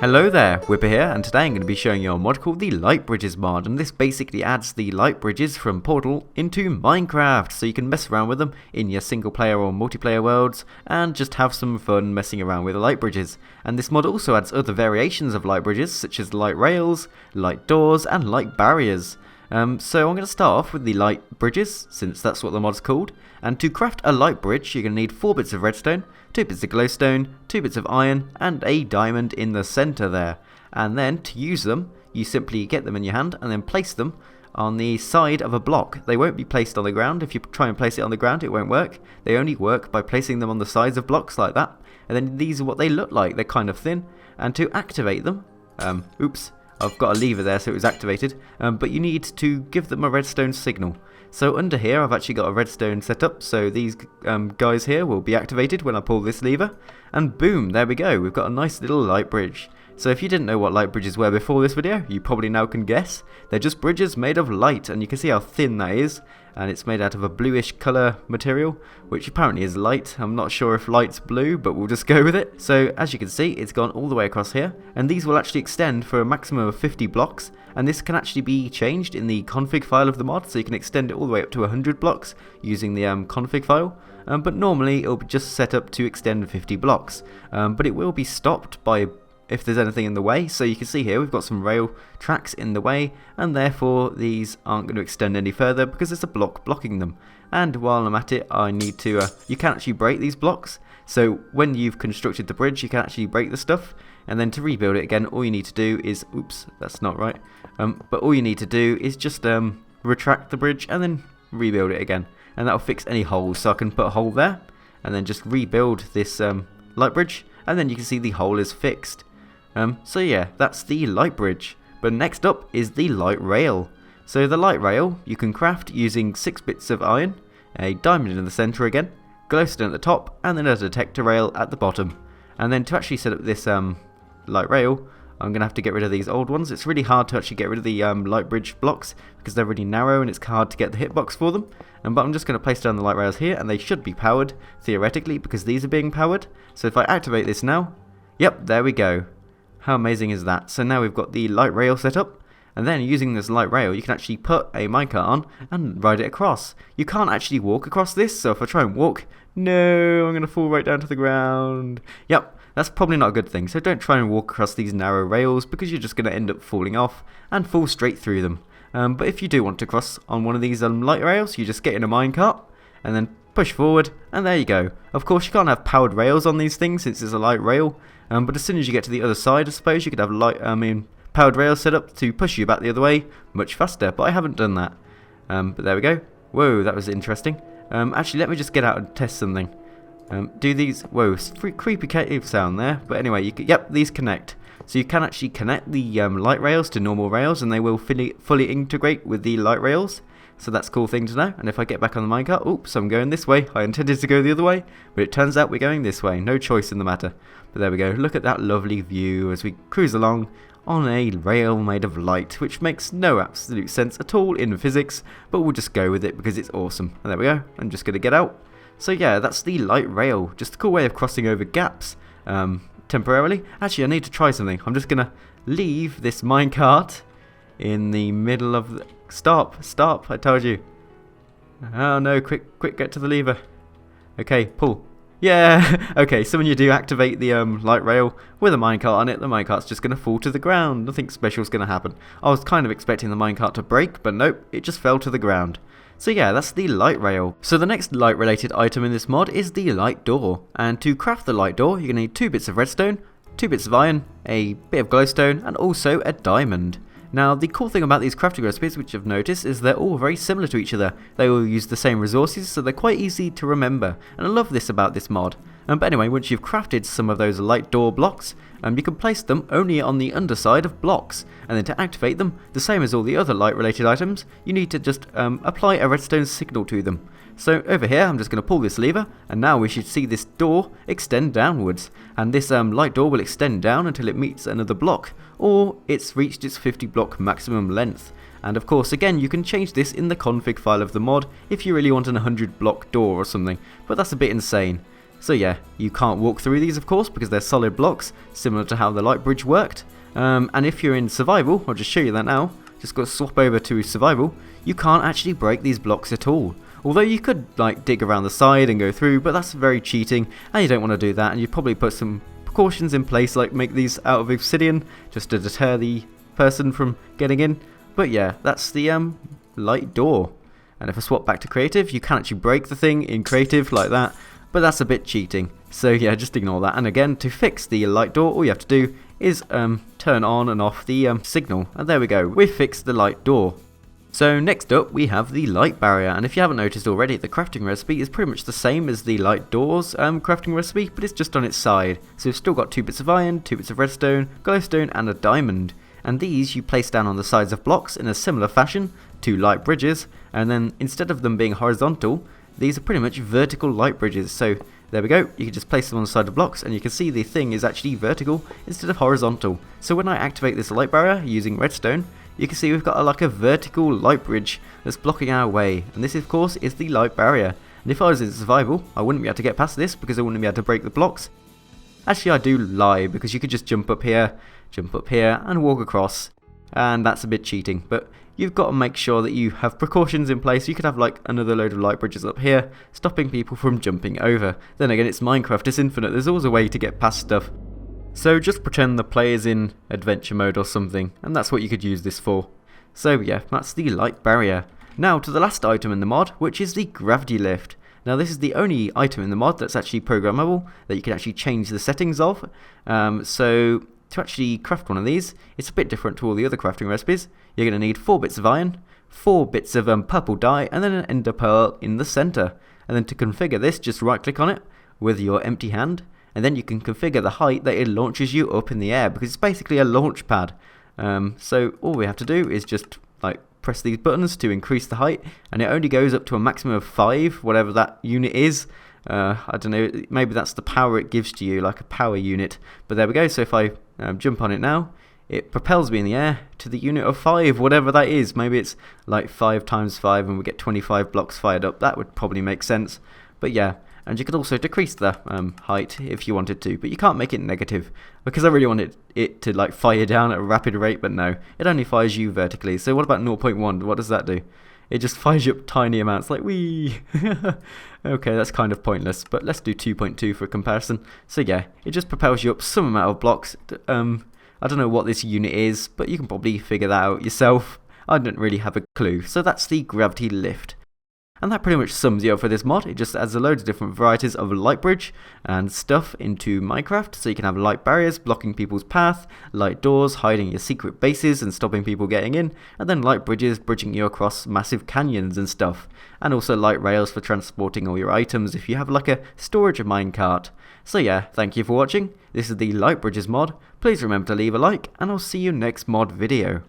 Hello there, Whipper here, and today I'm going to be showing you a mod called the Light Bridges mod, and this basically adds the light bridges from Portal into Minecraft, so you can mess around with them in your single player or multiplayer worlds, and just have some fun messing around with the light bridges. And this mod also adds other variations of light bridges, such as light rails, light doors, and light barriers. So I'm going to start off with the light bridges, since that's what the mod's called. And to craft a light bridge, you're going to need 4 bits of redstone, 2 bits of glowstone, 2 bits of iron, and a diamond in the center there. And then to use them, you simply get them in your hand and then place them on the side of a block. They won't be placed on the ground. If you try and place it on the ground, it won't work. They only work by placing them on the sides of blocks like that. And then these are what they look like. They're kind of thin. And to activate them, oops, I've got a lever there so it was activated, but you need to give them a redstone signal. So under here I've actually got a redstone set up, so these guys here will be activated when I pull this lever, and boom, there we go, we've got a nice little light bridge. So if you didn't know what light bridges were before this video, you probably now can guess. They're just bridges made of light, and you can see how thin that is, and it's made out of a bluish colour material, which apparently is light. I'm not sure if light's blue, but we'll just go with it. So as you can see, it's gone all the way across here, and these will actually extend for a maximum of 50 blocks, and this can actually be changed in the config file of the mod, so you can extend it all the way up to 100 blocks using the config file. But normally it'll be just set up to extend 50 blocks, but it will be stopped by if there's anything in the way. So you can see here we've got some rail tracks in the way, and therefore these aren't going to extend any further because there's a block blocking them. And while I'm at it, I need to you can actually break these blocks, so when you've constructed the bridge you can actually break the stuff, and then to rebuild it again all you need to do is, oops, that's not right, but all you need to do is just retract the bridge and then rebuild it again, and that'll fix any holes. So I can put a hole there and then just rebuild this light bridge, and then you can see the hole is fixed. So yeah, that's the light bridge. But next up is the light rail. So the light rail you can craft using 6 bits of iron, a diamond in the center again, glowstone at the top, and then a detector rail at the bottom. And then to actually set up this light rail, I'm going to have to get rid of these old ones. It's really hard to actually get rid of the light bridge blocks because they're really narrow and it's hard to get the hitbox for them. But I'm just going to place down the light rails here, and they should be powered theoretically because these are being powered. So if I activate this now, yep, there we go. How amazing is that? So now we've got the light rail set up, and then using this light rail you can actually put a minecart on and ride it across. You can't actually walk across this, so if I try and walk, no, I'm going to fall right down to the ground. Yep, that's probably not a good thing, so don't try and walk across these narrow rails because you're just going to end up falling off and fall straight through them. But if you do want to cross on one of these light rails, you just get in a minecart and then push forward, and there you go. Of course you can't have powered rails on these things since it's a light rail, but as soon as you get to the other side, I suppose you could have powered rails set up to push you back the other way much faster, but I haven't done that. But there we go. Whoa, that was interesting. Actually, let me just get out and test something. Do these, whoa, creepy cave sound there, but anyway, yep, these connect. So you can actually connect the light rails to normal rails, and they will fully integrate with the light rails. So that's a cool thing to know. And if I get back on the minecart, oops, I'm going this way. I intended to go the other way, but it turns out we're going this way. No choice in the matter. But there we go. Look at that lovely view as we cruise along on a rail made of light, which makes no absolute sense at all in physics, but we'll just go with it because it's awesome. And there we go. I'm just going to get out. So yeah, that's the light rail. Just a cool way of crossing over gaps temporarily. Actually, I need to try something. I'm just going to leave this minecart in the middle of the... Stop, I told you. Oh no, quick, get to the lever. Okay, pull. Yeah, okay, so when you do activate the light rail with a minecart on it, the minecart's just going to fall to the ground. Nothing special's going to happen. I was kind of expecting the minecart to break, but nope, it just fell to the ground. So yeah, that's the light rail. So the next light related item in this mod is the light door. And to craft the light door, you're going to need 2 bits of redstone, 2 bits of iron, a bit of glowstone, and also a diamond. Now, the cool thing about these crafting recipes, which I've noticed, is they're all very similar to each other. They all use the same resources, so they're quite easy to remember, and I love this about this mod. But anyway, once you've crafted some of those light door blocks, you can place them only on the underside of blocks, and then to activate them, the same as all the other light related items, you need to just apply a redstone signal to them. So over here, I'm just going to pull this lever, and now we should see this door extend downwards, and this light door will extend down until it meets another block, or it's reached its 50 block maximum length. And of course, again, you can change this in the config file of the mod if you really want an 100 block door or something, but that's a bit insane. So yeah, you can't walk through these of course because they're solid blocks, similar to how the light bridge worked. And if you're in survival, I'll just show you that now, just got to swap over to survival, you can't actually break these blocks at all. Although you could like dig around the side and go through, but that's very cheating and you don't want to do that, and you'd probably put some precautions in place like make these out of obsidian just to deter the person from getting in. But yeah, that's the light door. And if I swap back to creative, you can actually break the thing in creative like that, but that's a bit cheating. So yeah, just ignore that. And again, to fix the light door, all you have to do is turn on and off the signal, and there we go, we've fixed the light door. So next up we have the light barrier, and if you haven't noticed already, the crafting recipe is pretty much the same as the light doors crafting recipe, but it's just on its side. So we've still got 2 bits of iron, 2 bits of redstone, glowstone and a diamond, and these you place down on the sides of blocks in a similar fashion to light bridges, and then instead of them being horizontal, these are pretty much vertical light bridges. So there we go, you can just place them on the side of blocks and you can see the thing is actually vertical instead of horizontal. So when I activate this light barrier using redstone, you can see we've got like a vertical light bridge that's blocking our way, and this of course is the light barrier. And if I was in survival, I wouldn't be able to get past this because I wouldn't be able to break the blocks. Actually I do lie, because you could just jump up here and walk across, and that's a bit cheating, but you've got to make sure that you have precautions in place. You could have like another load of light bridges up here, stopping people from jumping over. Then again, it's Minecraft, it's infinite, there's always a way to get past stuff. So just pretend the player's in adventure mode or something, and that's what you could use this for. So yeah, that's the light barrier. Now to the last item in the mod, which is the gravity lift. Now this is the only item in the mod that's actually programmable, that you can actually change the settings of. So to actually craft one of these, it's a bit different to all the other crafting recipes. You're going to need 4 bits of iron, 4 bits of purple dye, and then an ender pearl in the center. And then to configure this, just right click on it with your empty hand, and then you can configure the height that it launches you up in the air, because it's basically a launch pad. So all we have to do is just like press these buttons to increase the height, and it only goes up to a maximum of 5, whatever that unit is. I don't know, maybe that's the power it gives to you, like a power unit. But there we go, so if I jump on it now, it propels me in the air to the unit of 5, whatever that is. Maybe it's like 5 times 5 and we get 25 blocks fired up. That would probably make sense. But yeah, and you could also decrease the height if you wanted to, but you can't make it negative, because I really wanted it to like fire down at a rapid rate, but no, it only fires you vertically. So what about 0.1? What does that do? It just fires you up tiny amounts, like wee. Okay, that's kind of pointless, but let's do 2.2 for comparison. So yeah, it just propels you up some amount of blocks. I don't know what this unit is, but you can probably figure that out yourself. I don't really have a clue. So that's the gravity lift. And that pretty much sums you up for this mod. It just adds a load of different varieties of light bridge and stuff into Minecraft. So you can have light barriers blocking people's path, light doors hiding your secret bases and stopping people getting in, and then light bridges bridging you across massive canyons and stuff. And also light rails for transporting all your items if you have like a storage minecart. So yeah, thank you for watching. This is the light bridges mod. Please remember to leave a like, and I'll see you next mod video.